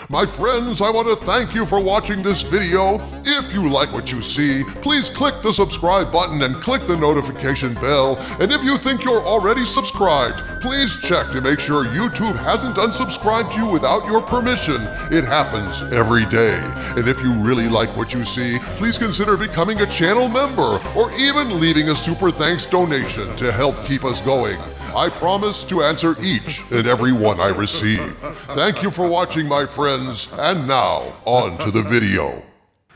My friends, I want to thank you for watching this video. If you like what you see, please click the subscribe button and click the notification bell. And if you think you're already subscribed, please check to make sure YouTube hasn't unsubscribed you without your permission. It happens every day. And if you really like what you see, please consider becoming a channel member or even leaving a super thanks donation to help keep us going. I promise to answer each and every one I receive. Thank you for watching, my friends, and now, on to the video.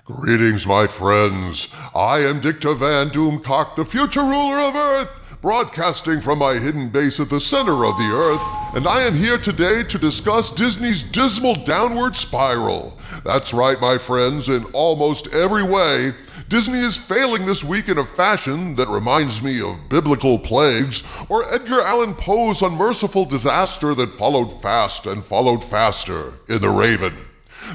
Greetings, my friends. I am Dicta Van Doomcock, the future ruler of Earth, broadcasting from my hidden base at the center of the Earth, and I am here today to discuss Disney's dismal downward spiral. That's right, my friends, in almost every way, Disney is failing this week in a fashion that reminds me of biblical plagues or Edgar Allan Poe's unmerciful disaster that followed fast and followed faster in The Raven.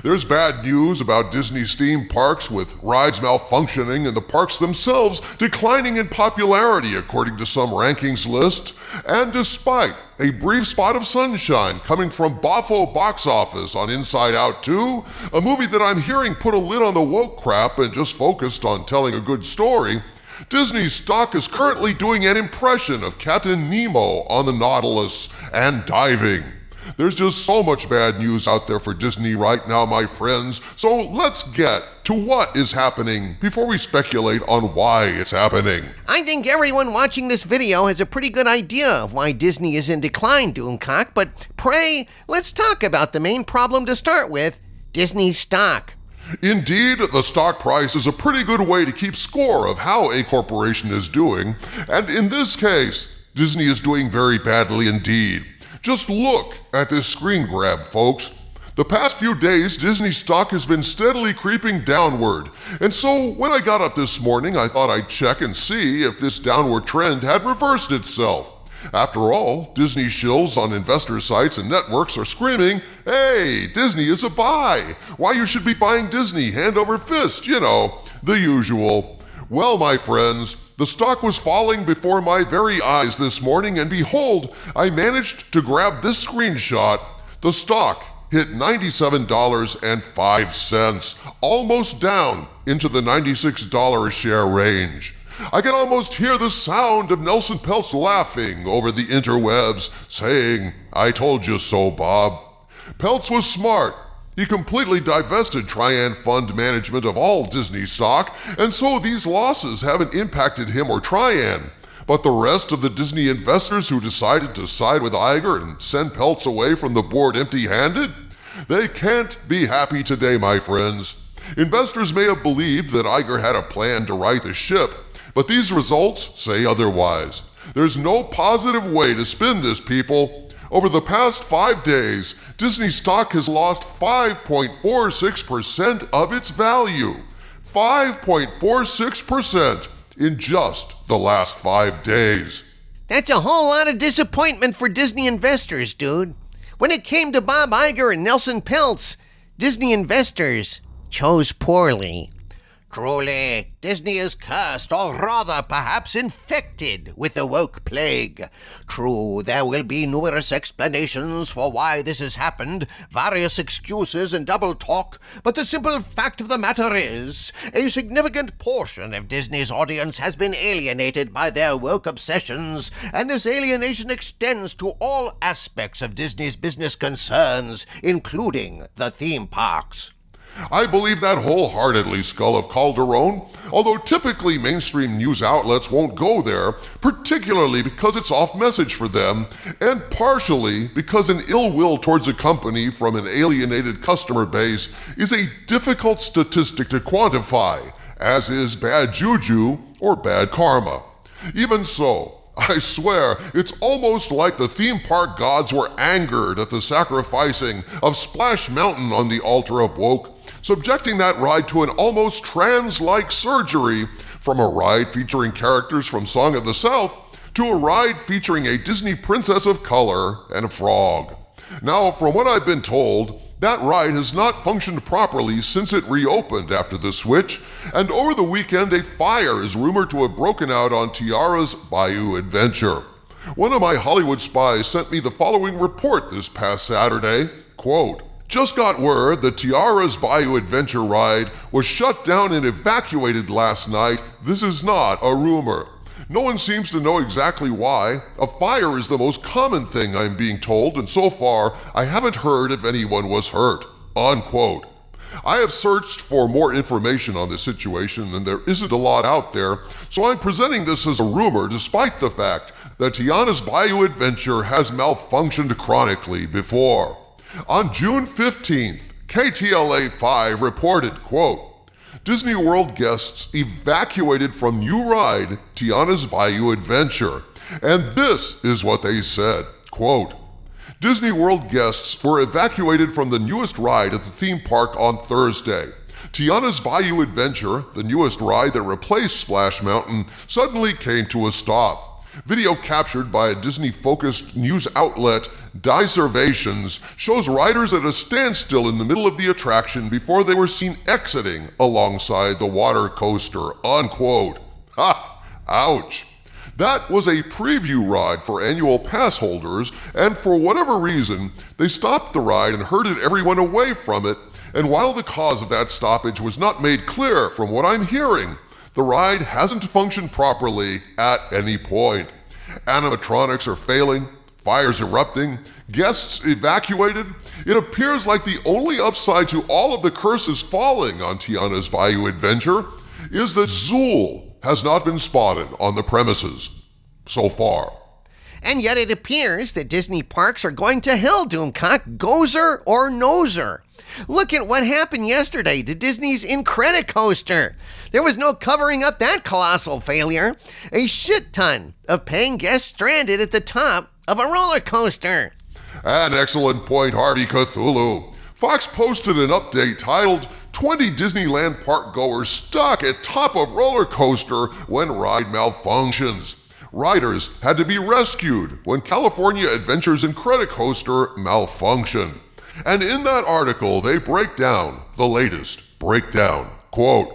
There's bad news about Disney's theme parks, with rides malfunctioning and the parks themselves declining in popularity according to some rankings list. And despite a brief spot of sunshine coming from Boffo box office on Inside Out 2, a movie that I'm hearing put a lid on the woke crap and just focused on telling a good story, Disney's stock is currently doing an impression of Captain Nemo on the Nautilus and diving. There's just so much bad news out there for Disney right now, my friends, so let's get to what is happening before we speculate on why it's happening. I think everyone watching this video has a pretty good idea of why Disney is in decline, Doomcock, but pray, let's talk about the main problem to start with, Disney's stock. Indeed, the stock price is a pretty good way to keep score of how a corporation is doing, and in this case, Disney is doing very badly indeed. Just look at this screen grab, folks. The past few days, Disney stock has been steadily creeping downward. And so when I got up this morning, I thought I'd check and see if this downward trend had reversed itself. After all, Disney shills on investor sites and networks are screaming, "Hey, Disney is a buy. Why you should be buying Disney hand over fist, you know, the usual." Well, my friends, the stock was falling before my very eyes this morning, and behold, I managed to grab this screenshot. The stock hit $97.05, almost down into the $96 a share range. I can almost hear the sound of Nelson Peltz laughing over the interwebs, saying, "I told you so, Bob." Peltz was smart. He completely divested Trian Fund Management of all Disney stock, and so these losses haven't impacted him or Trian. But the rest of the Disney investors who decided to side with Iger and send Peltz away from the board empty-handed? They can't be happy today, my friends. Investors may have believed that Iger had a plan to right the ship, but these results say otherwise. There's no positive way to spin this, people. Over the past 5 days, Disney stock has lost 5.46% of its value. 5.46% in just the last 5 days. That's a whole lot of disappointment for Disney investors, dude. When it came to Bob Iger and Nelson Peltz, Disney investors chose poorly. Truly, Disney is cursed, or rather perhaps infected with the woke plague. True, there will be numerous explanations for why this has happened, various excuses and double talk, but the simple fact of the matter is, a significant portion of Disney's audience has been alienated by their woke obsessions, and this alienation extends to all aspects of Disney's business concerns, including the theme parks. I believe that wholeheartedly, Skull of Calderon, although typically mainstream news outlets won't go there, particularly because it's off message for them, and partially because an ill will towards a company from an alienated customer base is a difficult statistic to quantify, as is bad juju or bad karma. Even so, I swear, it's almost like the theme park gods were angered at the sacrificing of Splash Mountain on the altar of woke, subjecting that ride to an almost trans-like surgery, from a ride featuring characters from Song of the South to a ride featuring a Disney princess of color and a frog. Now, from what I've been told, that ride has not functioned properly since it reopened after the switch, and over the weekend a fire is rumored to have broken out on Tiara's Bayou adventure. One of my Hollywood spies sent me the following report this past Saturday, quote, Just got word that Tiara's Bayou Adventure ride was shut down and evacuated last night. This is not a rumor. No one seems to know exactly why. A fire is the most common thing I'm being told, and so far I haven't heard if anyone was hurt. Unquote. I have searched for more information on this situation, and there isn't a lot out there, so I'm presenting this as a rumor despite the fact that Tiana's Bayou Adventure has malfunctioned chronically before. On June 15th, KTLA-5 reported, quote, Disney World guests evacuated from new ride Tiana's Bayou Adventure. And this is what they said, quote, Disney World guests were evacuated from the newest ride at the theme park on Thursday. Tiana's Bayou Adventure, the newest ride that replaced Splash Mountain, suddenly came to a stop. Video captured by a Disney-focused news outlet, DISMAL, shows riders at a standstill in the middle of the attraction before they were seen exiting alongside the water coaster, unquote. Ha! Ouch! That was a preview ride for annual pass holders, and for whatever reason, they stopped the ride and herded everyone away from it, and while the cause of that stoppage was not made clear from what I'm hearing, the ride hasn't functioned properly at any point. Animatronics are failing, fires erupting, guests evacuated. It appears like the only upside to all of the curses falling on Tiana's Bayou Adventure is that Zool has not been spotted on the premises so far. And yet it appears that Disney parks are going to hell, Doomcock, gozer or noser. Look at what happened yesterday to Disney's Incredicoaster. There was no covering up that colossal failure. A shit ton of paying guests stranded at the top of a roller coaster. An excellent point, Harvey Cthulhu. Fox posted an update titled 20 Disneyland park goers stuck at top of roller coaster when ride malfunctions. Riders had to be rescued when California Adventure's Incredicoaster malfunctioned. And in that article, they break down the latest breakdown. Quote,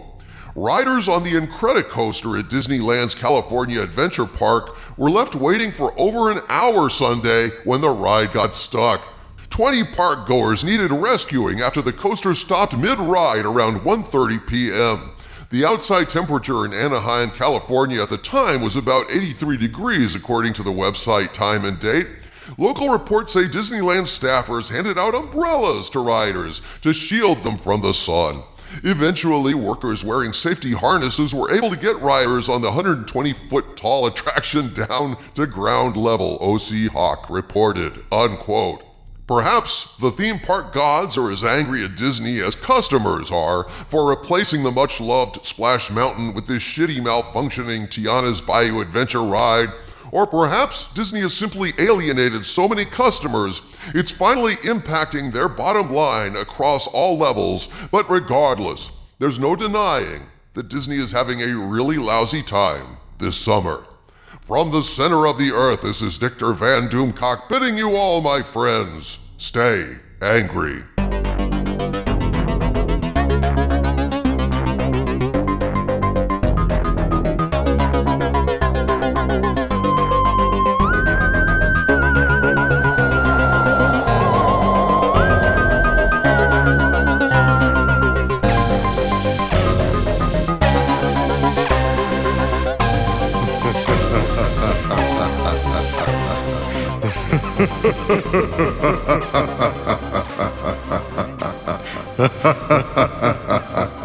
riders on the Incredicoaster at Disneyland's California Adventure Park were left waiting for over an hour Sunday when the ride got stuck. 20 park goers needed rescuing after the coaster stopped mid-ride around 1:30 p.m. The outside temperature in Anaheim, California at the time was about 83 degrees according to the website Time and Date. Local reports say Disneyland staffers handed out umbrellas to riders to shield them from the sun. Eventually, workers wearing safety harnesses were able to get riders on the 120-foot tall attraction down to ground level, OC Hawk reported, unquote. Perhaps the theme park gods are as angry at Disney as customers are for replacing the much-loved Splash Mountain with this shitty malfunctioning Tiana's Bayou Adventure ride. Or perhaps Disney has simply alienated so many customers, it's finally impacting their bottom line across all levels. But regardless, there's no denying that Disney is having a really lousy time this summer. From the center of the earth, this is Victor Van Doomcock bidding you all, my friends, stay angry. Ha ha ha ha ha ha.